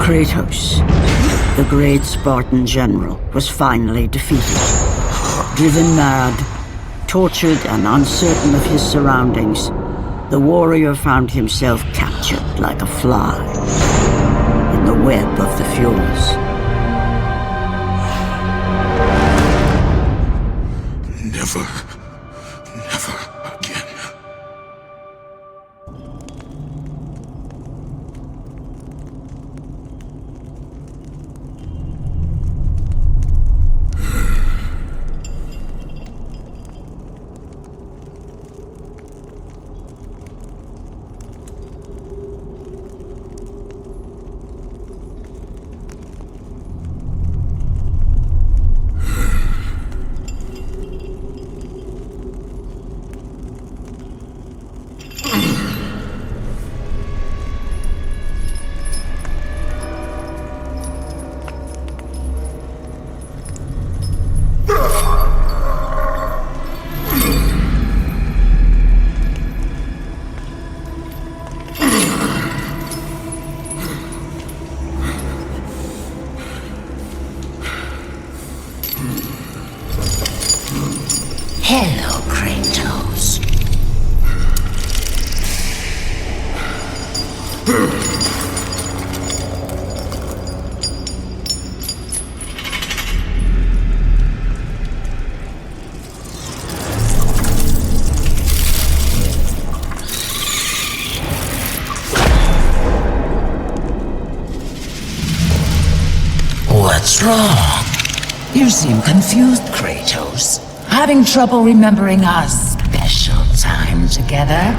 Kratos, the great Spartan general, was finally defeated. Driven mad, tortured and uncertain of his surroundings, the warrior found himself captured like a fly in the web of the Furies. Never again. Hello, Kratos. What's wrong? You seem confused, Kratos. Having trouble remembering our special time together?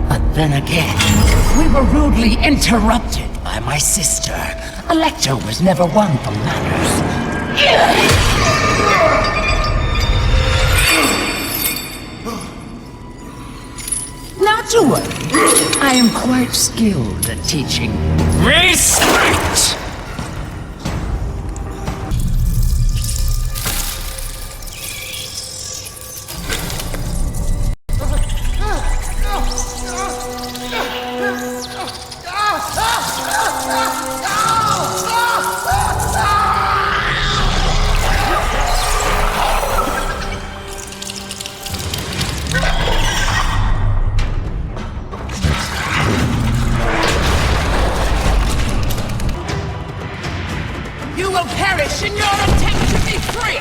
But then again, we were rudely interrupted by my sister. Electra was never one for manners. Not to worry. I am quite skilled at teaching respect. In your attempt to be free!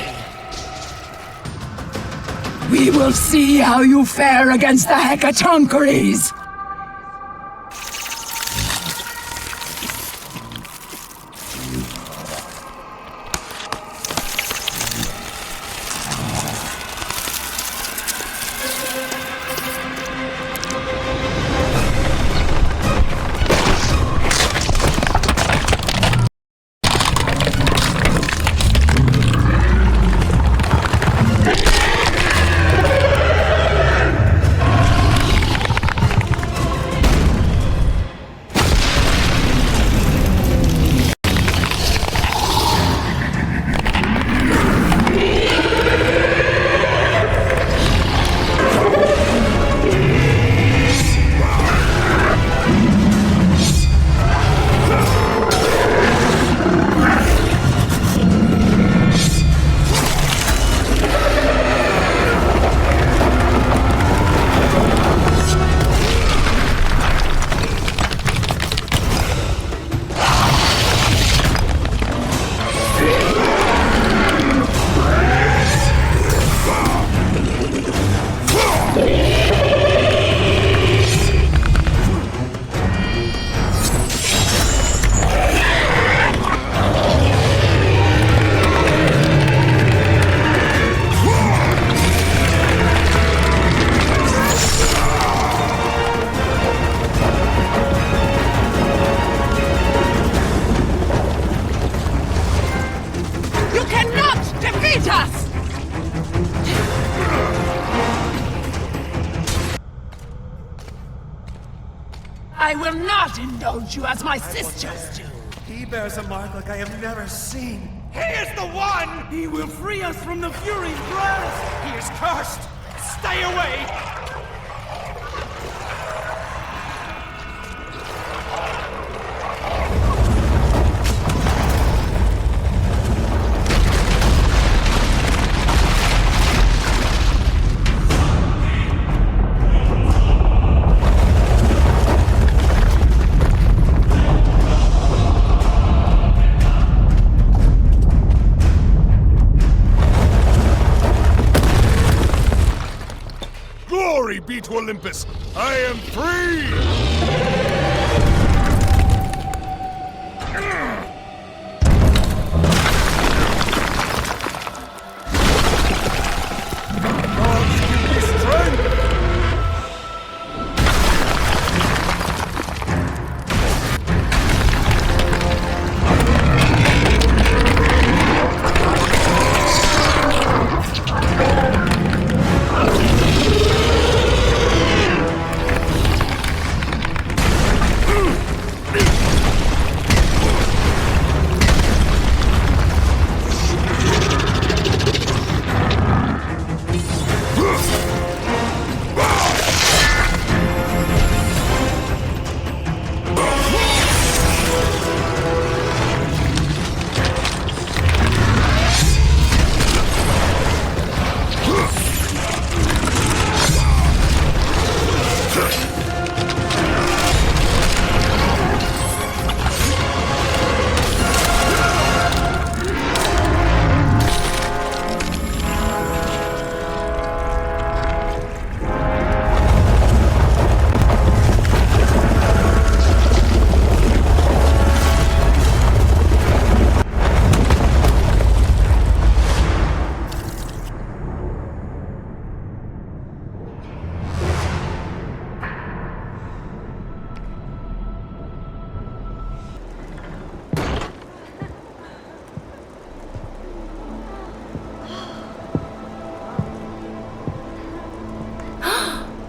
We will see how you fare against the Hecatoncheires! I will not indulge you as my sisters do. He bears a mark like I have never seen. He is the one! He will free us from the Fury's grasp! He is cursed! Stay away! be to Olympus. I am free! Gods, give me strength!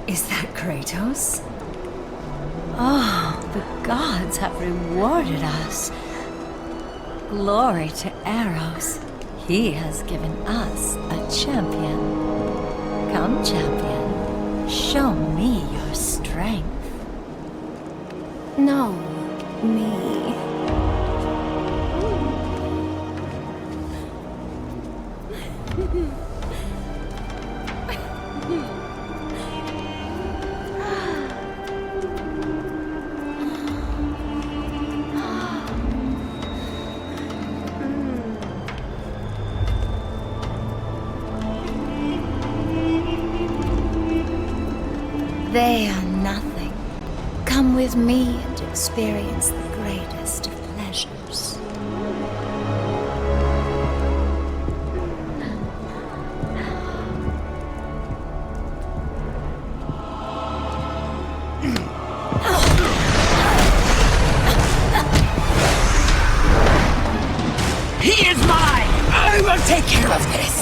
Is that Kratos? Oh, the gods have rewarded us. Glory to Eros. He has given us a champion. Come, champion. Show me your strength. No, me. They are nothing. Come with me and experience the greatest of pleasures. He is mine! I will take care of this!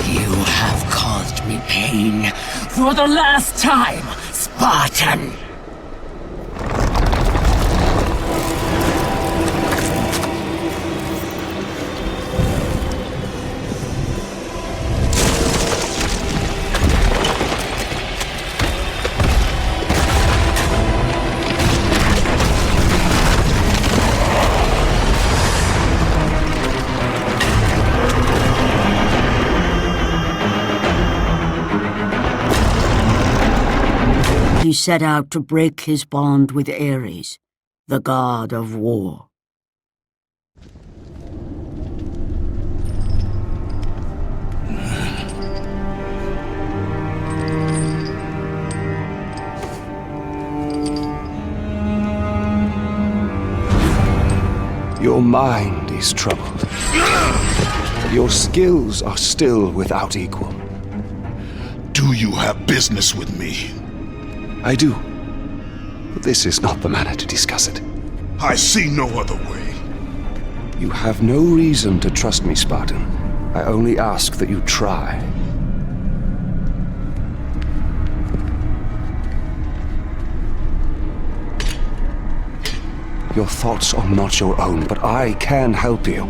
You have caused me pain for the last time, Spartan! He set out to break his bond with Ares, the god of war. Your mind is troubled. Your skills are still without equal. Do you have business with me? I do. But this is not the manner to discuss it. I see no other way. You have no reason to trust me, Spartan. I only ask that you try. Your thoughts are not your own, but I can help you.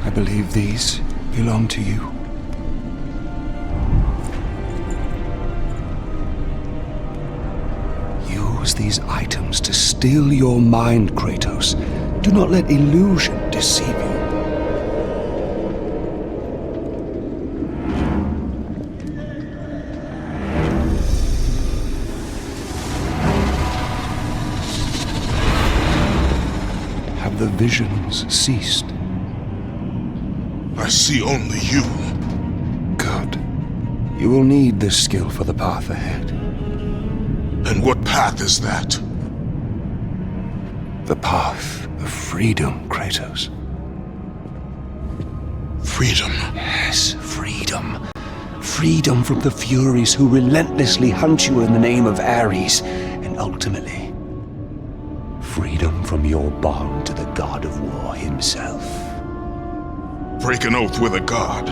I believe these belong to you. Use these items to still your mind, Kratos. Do not let illusion deceive you. Have have the visions ceased? I see only you. Good. You will need this skill for the path ahead. And what path is that? The path of freedom, Kratos. Freedom. Yes, freedom. Freedom from the Furies who relentlessly hunt you in the name of Ares, and ultimately, freedom from your bond to the god of war himself. Break an oath with a god.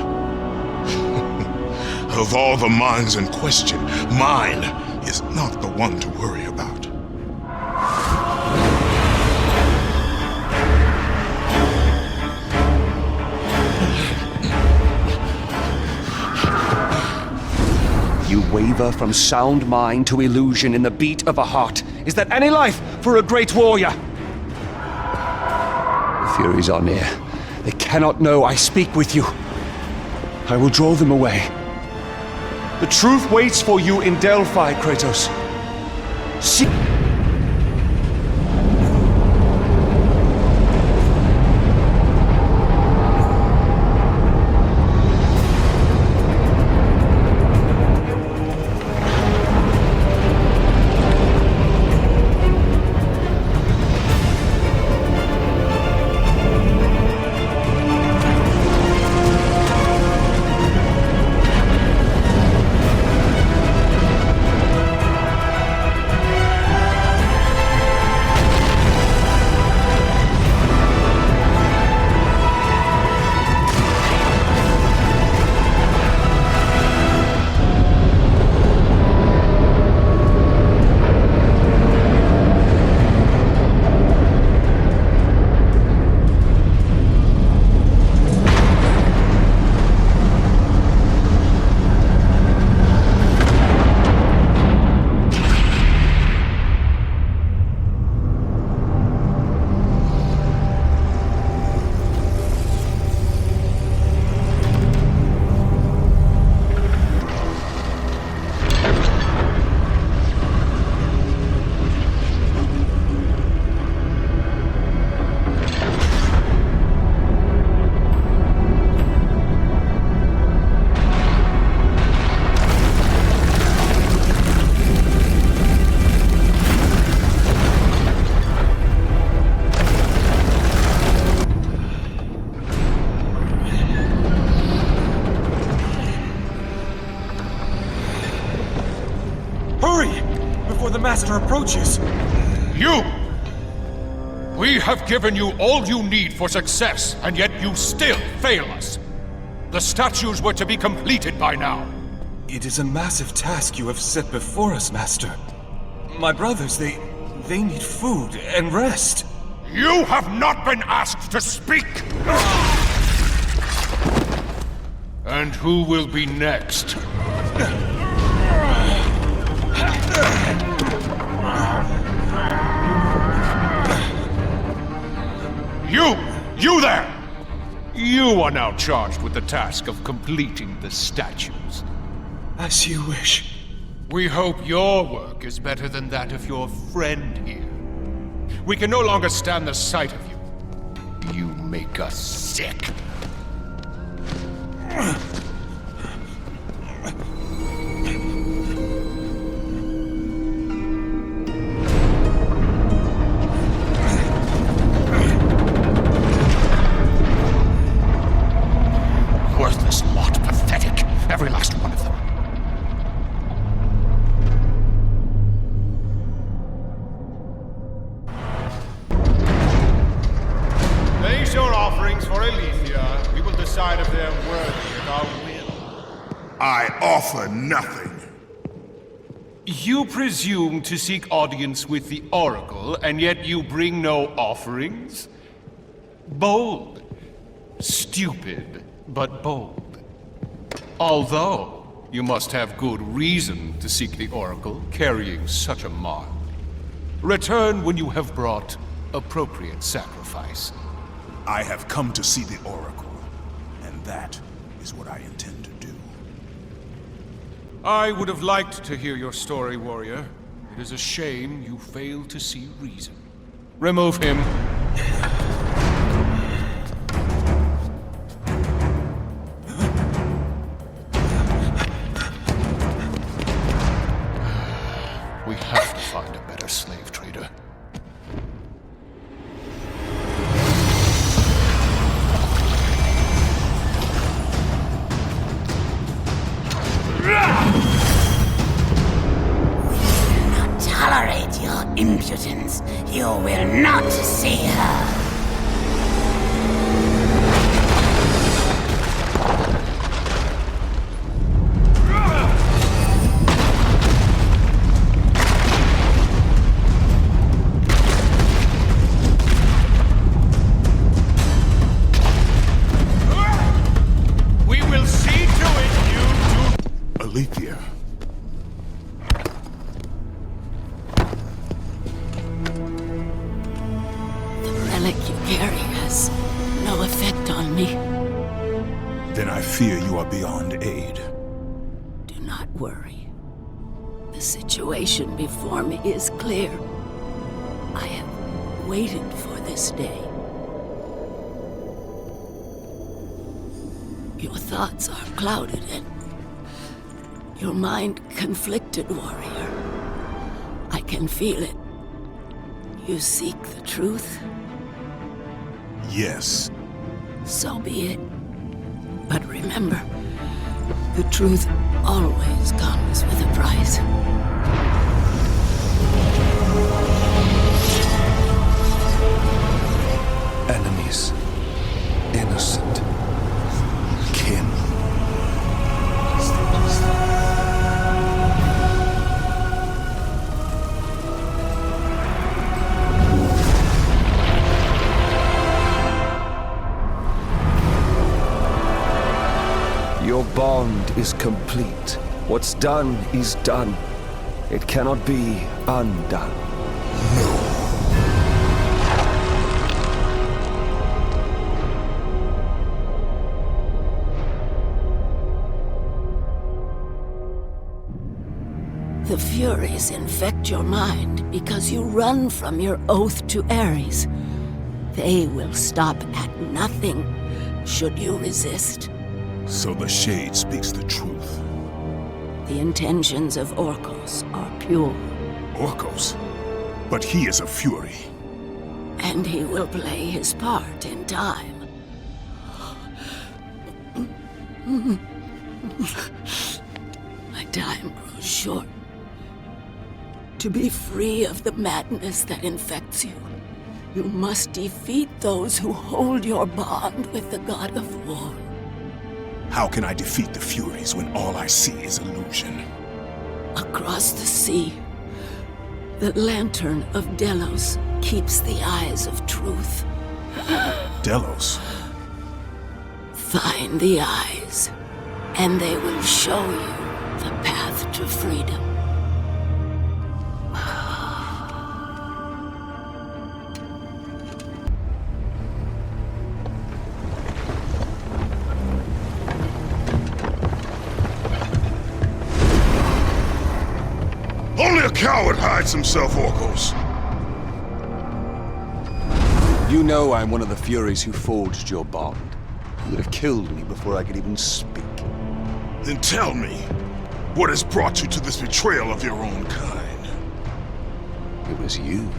Of all the minds in question, mine is not the one to worry about. You waver from sound mind to illusion in the beat of a heart. Is that any life for a great warrior? The Furies are near. They cannot know I speak with you. I will draw them away. The truth waits for you in Delphi, Kratos. See. The Master approaches. You! We have given you all you need for success, and yet you still fail us. The statues were to be completed by now. It is a massive task you have set before us, Master. My brothers, they need food and rest. You have not been asked to speak! And who will be next? You there! You are now charged with the task of completing the statues. As you wish. We hope your work is better than that of your friend here. We can no longer stand the sight of you. You make us sick. Worthless lot, pathetic. Every last one of them. Place your offerings for Aletheia. We will decide if they are worthy of our will. I offer nothing. You presume to seek audience with the Oracle, and yet you bring no offerings? Bold. Stupid, but bold. Although, you must have good reason to seek the Oracle, carrying such a mark. Return when you have brought appropriate sacrifice. I have come to see the Oracle, and that is what I intend to do. I would have liked to hear your story, warrior. It is a shame you fail to see reason. Remove him. gods. You will not see her. Alethea. The relic you carry has no effect on me. Then I fear you are beyond aid. Do not worry. The situation before me is clear. I have waited for this day. Your thoughts are clouded and your mind conflicted, warrior. I can feel it. You seek the truth? Yes. So be it. But remember, the truth always comes with a price. Enemies. Innocent. Kin. Your bond is complete. What's done is done. It cannot be undone. The Furies infect your mind because you run from your oath to Ares. They will stop at nothing should you resist. So the Shade speaks the truth. The intentions of Orcos are pure. Orcos? But he is a Fury. And he will play his part in time. My time grows short. To be free of the madness that infects you, you must defeat those who hold your bond with the god of war. How can I defeat the Furies when all I see is illusion? Across the sea, the lantern of Delos keeps the eyes of truth. Delos? Find the eyes, and they will show you the path to freedom. Only a coward hides himself, Orcos. You know I'm one of the Furies who forged your bond. You would have killed me before I could even speak. Then tell me, what has brought you to this betrayal of your own kind? It was you.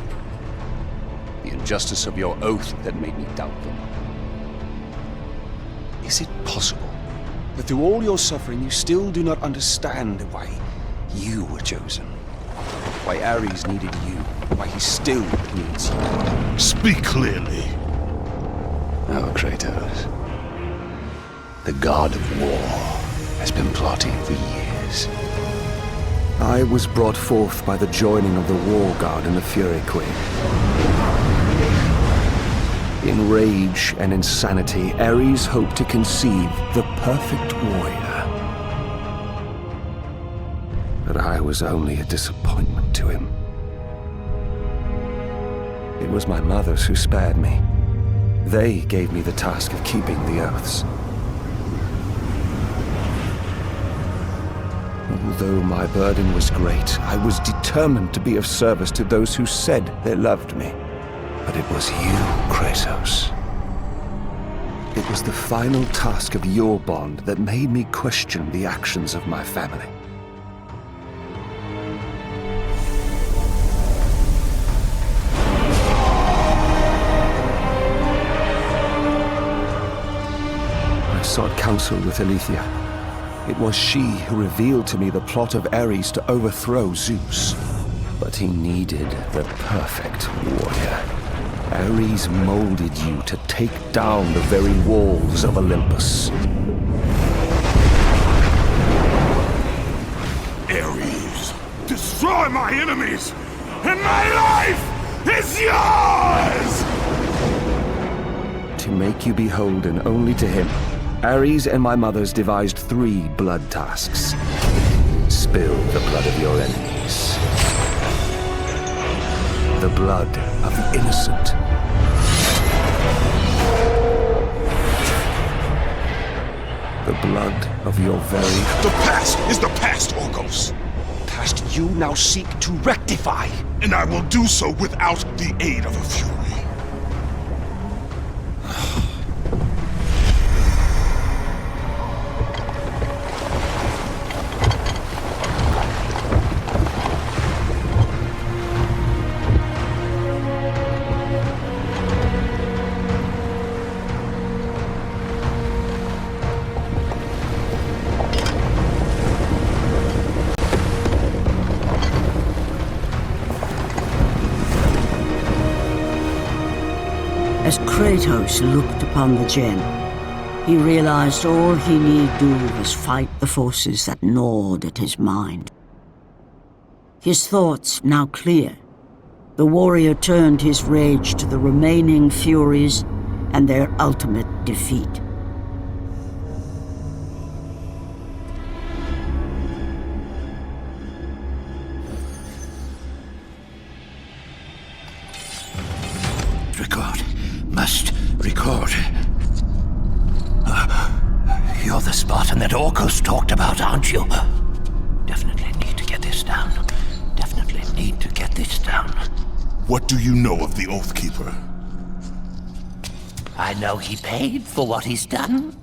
The injustice of your oath that made me doubt them. Is it possible that through all your suffering you still do not understand why you were chosen? Why Ares needed you? Why he still needs you? Speak clearly. Oh, Kratos. The god of war has been plotting for years. I was brought forth by the joining of the War God and the Fury Queen. In rage and insanity, Ares hoped to conceive the perfect warrior. But I was only a disappointment to him. It was my mothers who spared me. They gave me the task of keeping the oaths. Although my burden was great, I was determined to be of service to those who said they loved me. But it was you, Kratos. It was the final task of your bond that made me question the actions of my family. I sought counsel with Alethea. It was she who revealed to me the plot of Ares to overthrow Zeus. But he needed the perfect warrior. Ares molded you to take down the very walls of Olympus. Ares, destroy my enemies, and my life is yours! To make you beholden only to him, Ares and my mothers devised 3 blood tasks. Spill the blood of your enemies. The blood of the innocent. The blood of your very... The past is the past, Orkos. Past you now seek to rectify. And I will do so without the aid of a fury. As Kratos looked upon the gem, he realized all he need do was fight the forces that gnawed at his mind. His thoughts now clear, the warrior turned his rage to the remaining Furies and their ultimate defeat. Must record. You're the Spartan that Orkos talked about, aren't you? Definitely need to get this down. Definitely need to get this down. What do you know of the Oathkeeper? I know he paid for what he's done.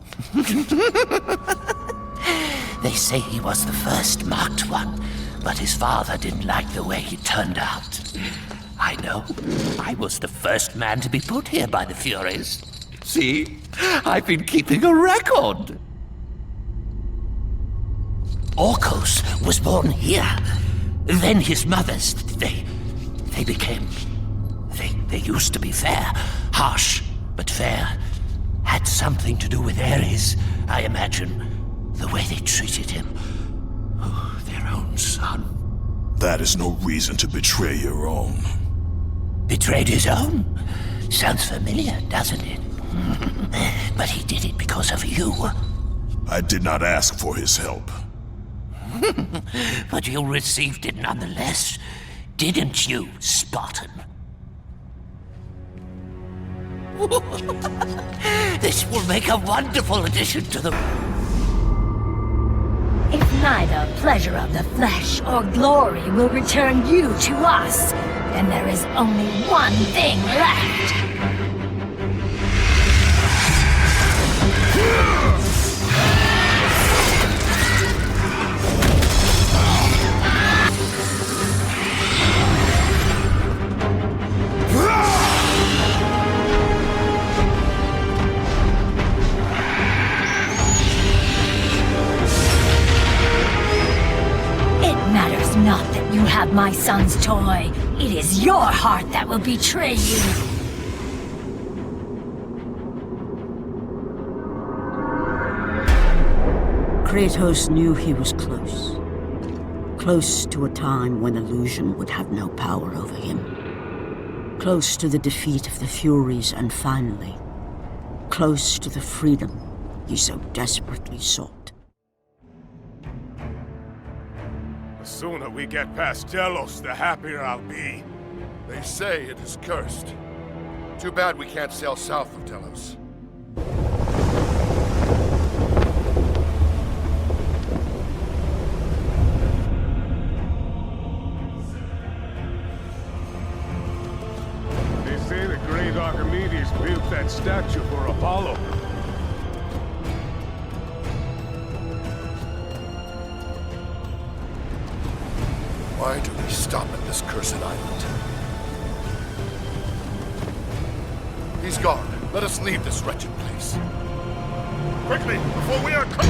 They say he was the first marked one, but his father didn't like the way he turned out. I know. I was the first man to be put here by the Furies. See? I've been keeping a record. Orkos was born here. Then his mothers, they became... They used to be fair. Harsh, but fair. Had something to do with Ares, I imagine. The way they treated him. Oh, their own son. That is no reason to betray your own. Betrayed his own? Sounds familiar, doesn't it? But he did it because of you. I did not ask for his help. But you received it nonetheless, didn't you, Spartan? This will make a wonderful addition to the... If neither pleasure of the flesh or glory will return you to us, then there is only one thing left. Not that you have my son's toy. It is your heart that will betray you. Kratos knew he was close. Close to a time when illusion would have no power over him. Close to the defeat of the Furies, and finally, close to the freedom he so desperately sought. The sooner we get past Delos, the happier I'll be. They say it is cursed. Too bad we can't sail south of Delos. They say the great Archimedes built that statue for Apollo. Why do we stop at this cursed island? He's gone. Let us leave this wretched place. Quickly, before we are cut!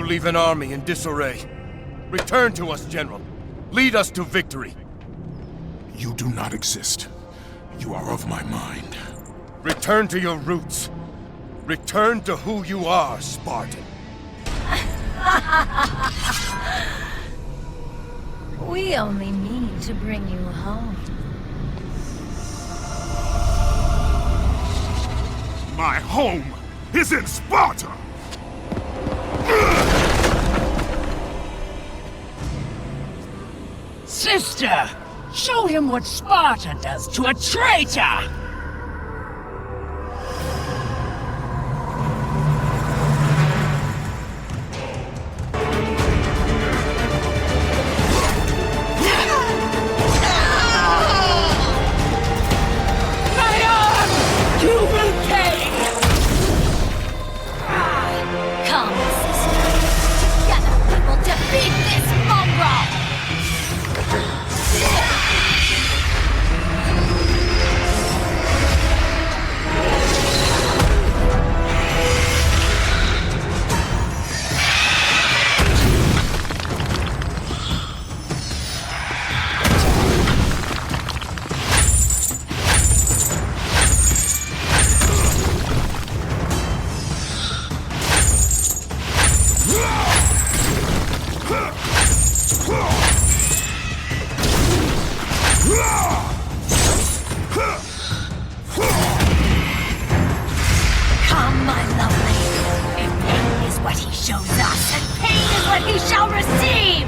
You leave an army in disarray. Return to us, General. Lead us to victory. You do not exist. You are of my mind. Return to your roots. Return to who you are, Spartan. We only mean to bring you home. My home is in Sparta! Sister, show him what Sparta does to a traitor! Come, sister. Together we will defeat this mongrel! Come, my lovely. If pain is what he shows us, and pain is what he shall receive!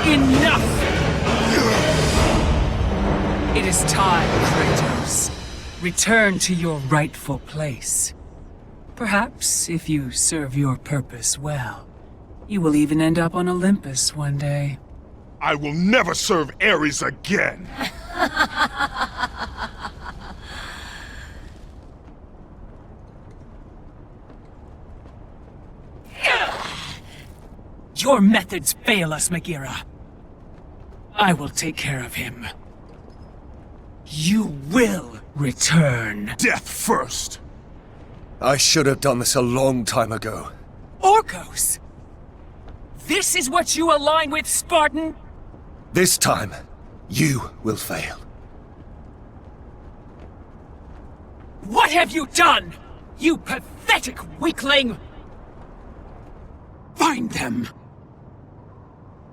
Enough! It is time, Kratos. Return to your rightful place. Perhaps, if you serve your purpose well, you will even end up on Olympus one day. I will never serve Ares again! Your methods fail us, Megira. I will take care of him. You will return. Death first! I should have done this a long time ago. Orcos! This is what you align with, Spartan? This time, you will fail. What have you done? You pathetic weakling! Find them!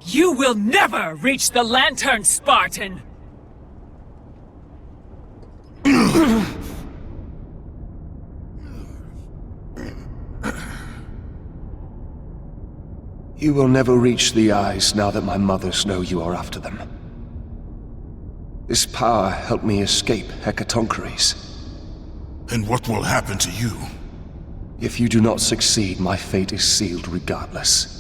You will never reach the lantern, Spartan! You will never reach the eyes now that my mothers know you are after them. This power helped me escape Hecatoncheires. And what will happen to you? If you do not succeed, my fate is sealed regardless.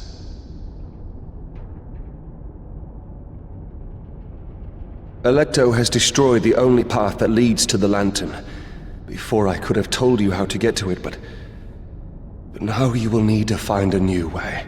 Alecto has destroyed the only path that leads to the lantern. Before I could have told you how to get to it, but now you will need to find a new way.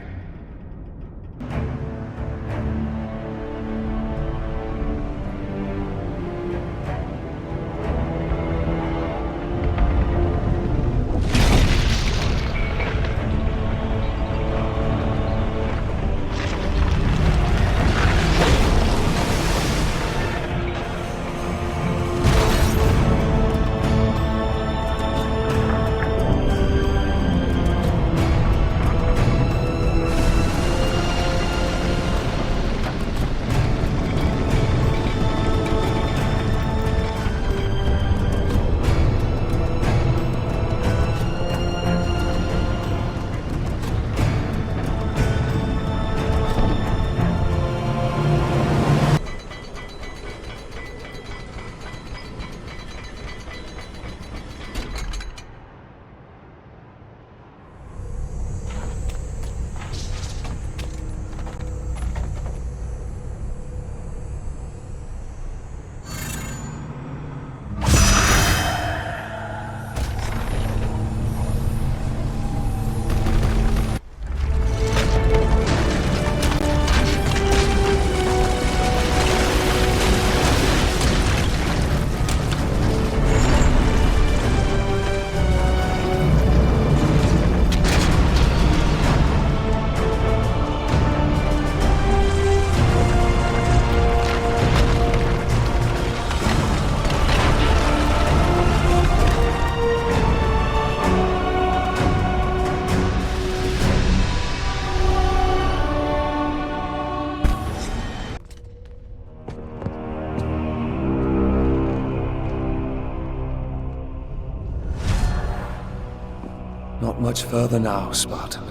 much further now, Spartan.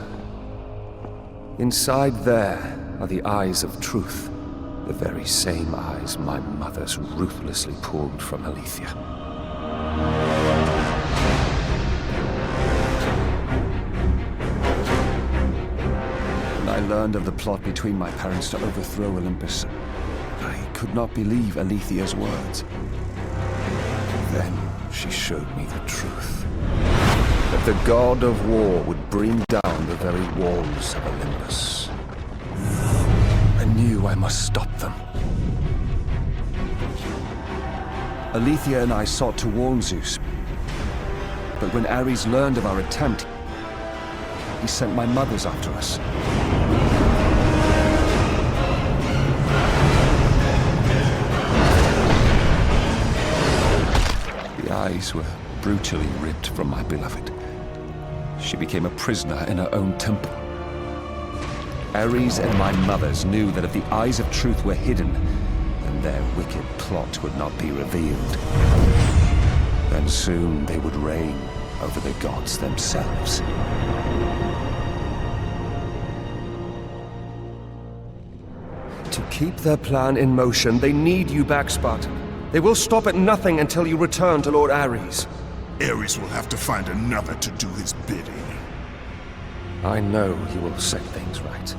Inside there are the eyes of truth, the very same eyes my mothers ruthlessly pulled from Alethea. When I learned of the plot between my parents to overthrow Olympus, I could not believe Alethea's words. Then she showed me the truth. That the god of war would bring down the very walls of Olympus. I knew I must stop them. Alethea and I sought to warn Zeus. But when Ares learned of our attempt, he sent my mothers after us. The eyes were brutally ripped from my beloved. She became a prisoner in her own temple. Ares and my mothers knew that if the eyes of truth were hidden, then their wicked plot would not be revealed. Then soon they would reign over the gods themselves. To keep their plan in motion, they need you back, Spartan. They will stop at nothing until you return to Lord Ares. Ares will have to find another to do his bidding. I know he will set things right.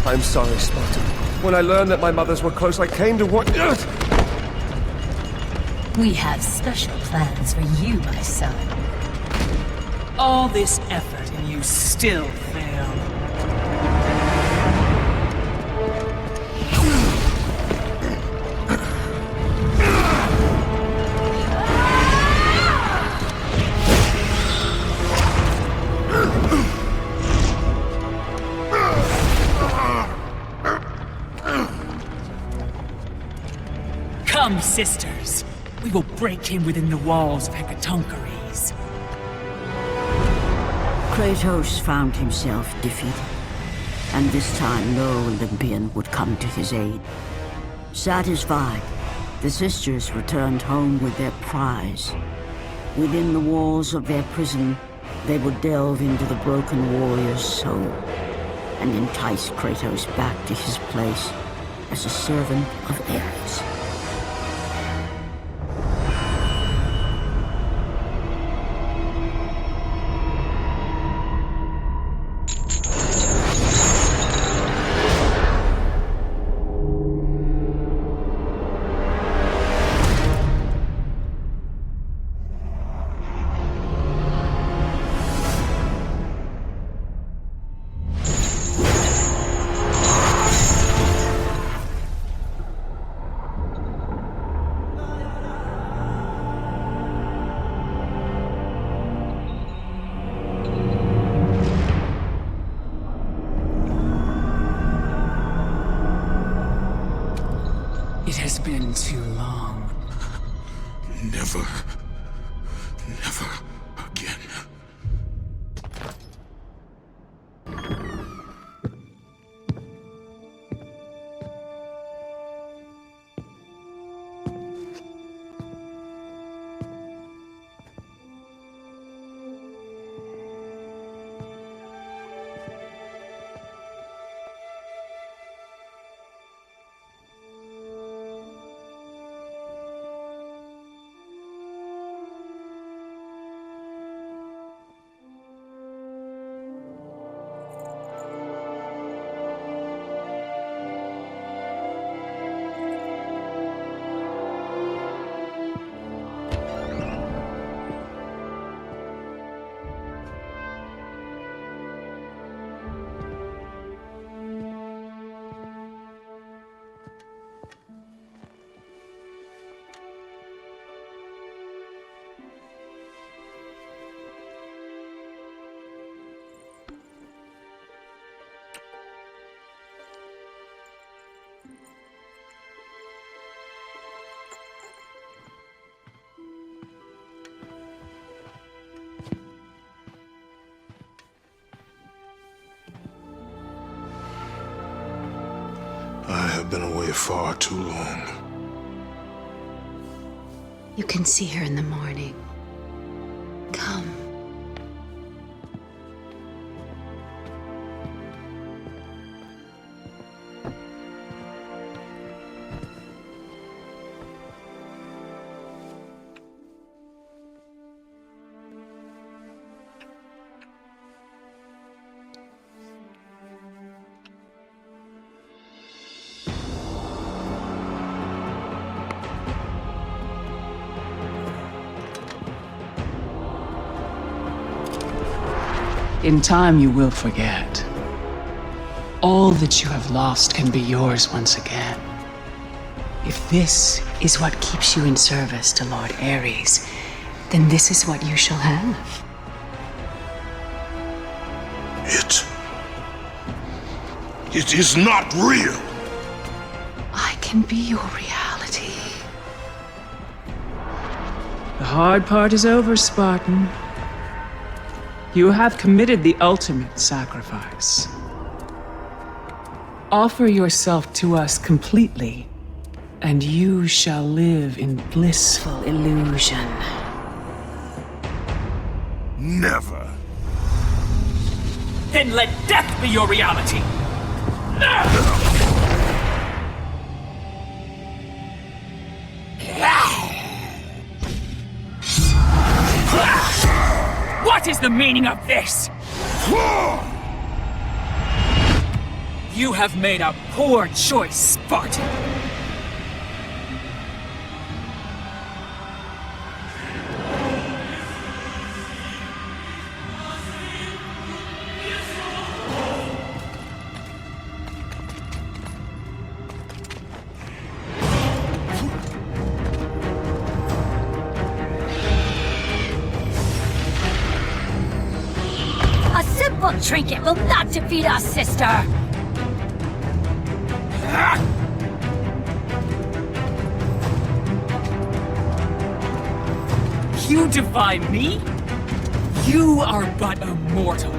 I'm sorry, Spartan. When I learned that my mothers were close, I came to what... We have special plans for you, my son. All this effort and you still fail. Come, sisters. We will break him within the walls of Hecatoncheires. Kratos found himself defeated, and this time no Olympian would come to his aid. Satisfied, the sisters returned home with their prize. Within the walls of their prison, they would delve into the broken warrior's soul and entice Kratos back to his place as a servant of Ares. has been too long. Never again. I have been away far too long. You can see her in the morning. Come. In time, you will forget. All that you have lost can be yours once again. If this is what keeps you in service to Lord Ares, then this is what you shall have. It is not real. I can be your reality. The hard part is over, Spartan. You have committed the ultimate sacrifice. Offer yourself to us completely, and you shall live in blissful illusion. Never. Then let death be your reality! What is the meaning of this? You have made a poor choice, Spartan. Trinket will not defeat us, sister! You defy me? You are but a mortal.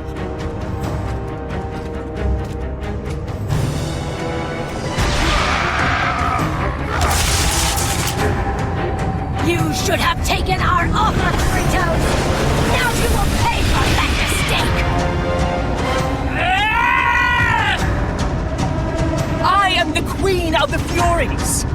You should have taken our offer, Kratos! Now you will pay for that mistake! I am the Queen of the Furies!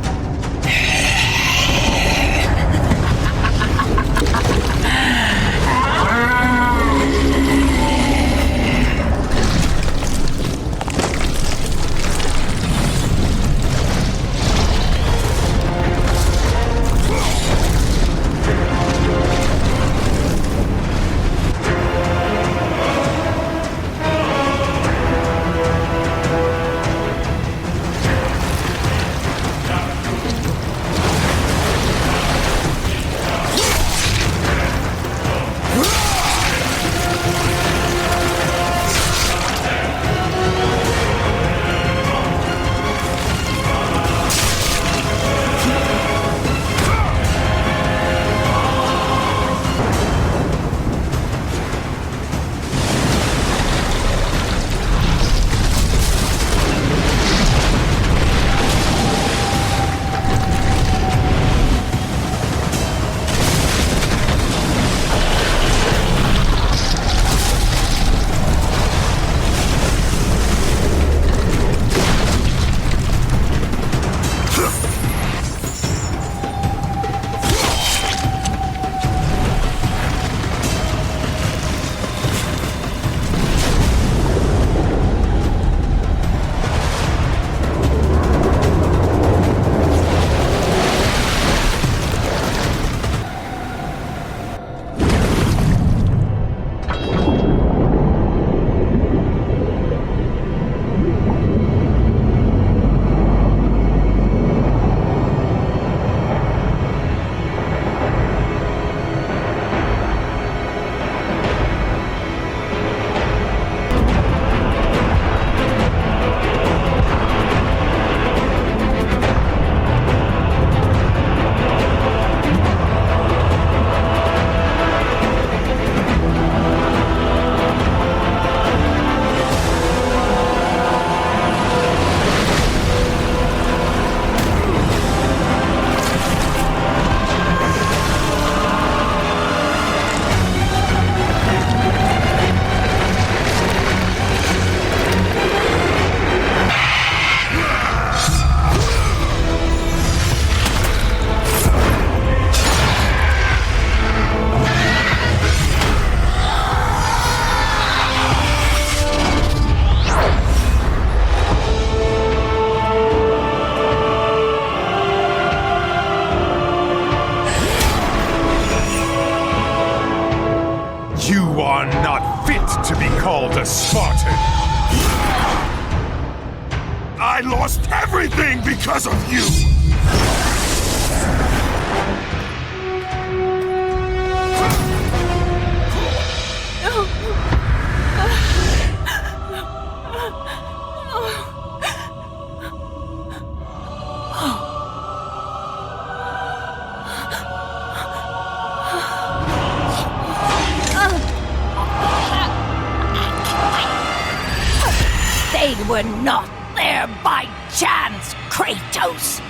called a Spartan. I lost everything because of you! They were not there by chance, Kratos!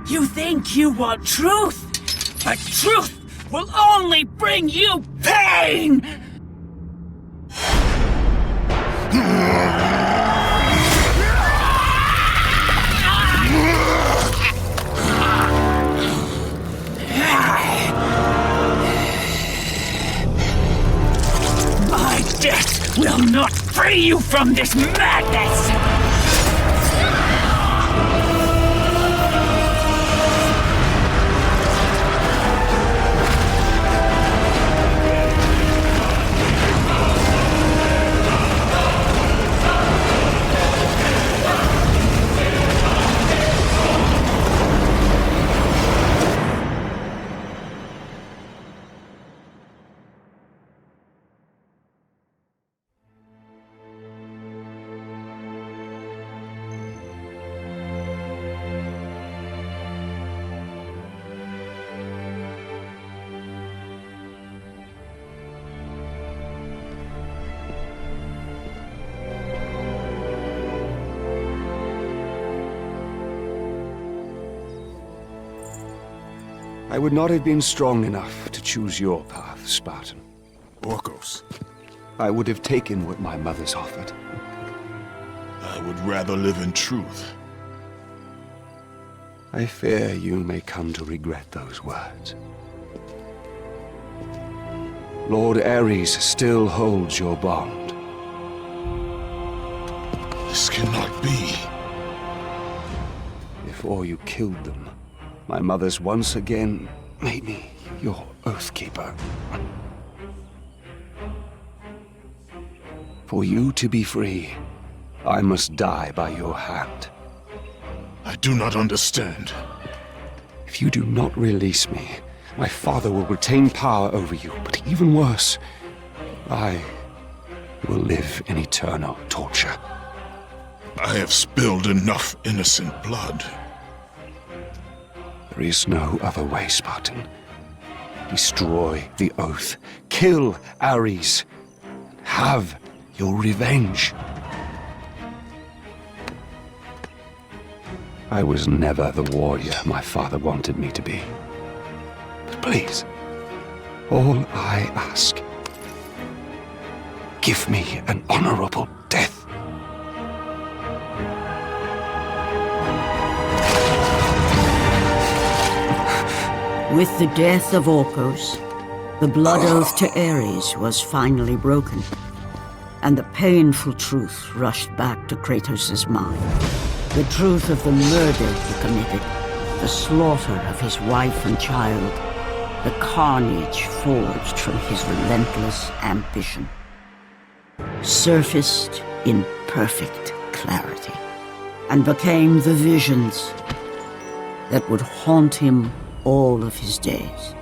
You think you want truth, but truth will only bring you pain! My death will not free you from this madness! I would not have been strong enough to choose your path, Spartan. Orcos. I would have taken what my mother's offered. I would rather live in truth. I fear you may come to regret those words. Lord Ares still holds your bond. This cannot be. Before you killed them, my mother's once again made me your Oathkeeper. For you to be free, I must die by your hand. I do not understand. If you do not release me, my father will retain power over you, but even worse, I will live in eternal torture. I have spilled enough innocent blood. There is no other way, Spartan. Destroy the Oath. Kill Ares. Have your revenge. I was never the warrior my father wanted me to be. But please, all I ask, give me an honorable death. With the death of Orcos, the blood oath to Ares was finally broken, and the painful truth rushed back to Kratos' mind. The truth of the murder he committed, the slaughter of his wife and child, the carnage forged from his relentless ambition, surfaced in perfect clarity, and became the visions that would haunt him all of his days.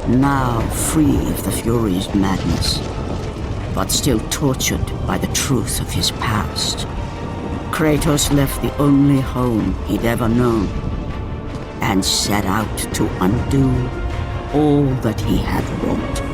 Now free of the Fury's madness, but still tortured by the truth of his past, Kratos left the only home he'd ever known and set out to undo all that he had wrought.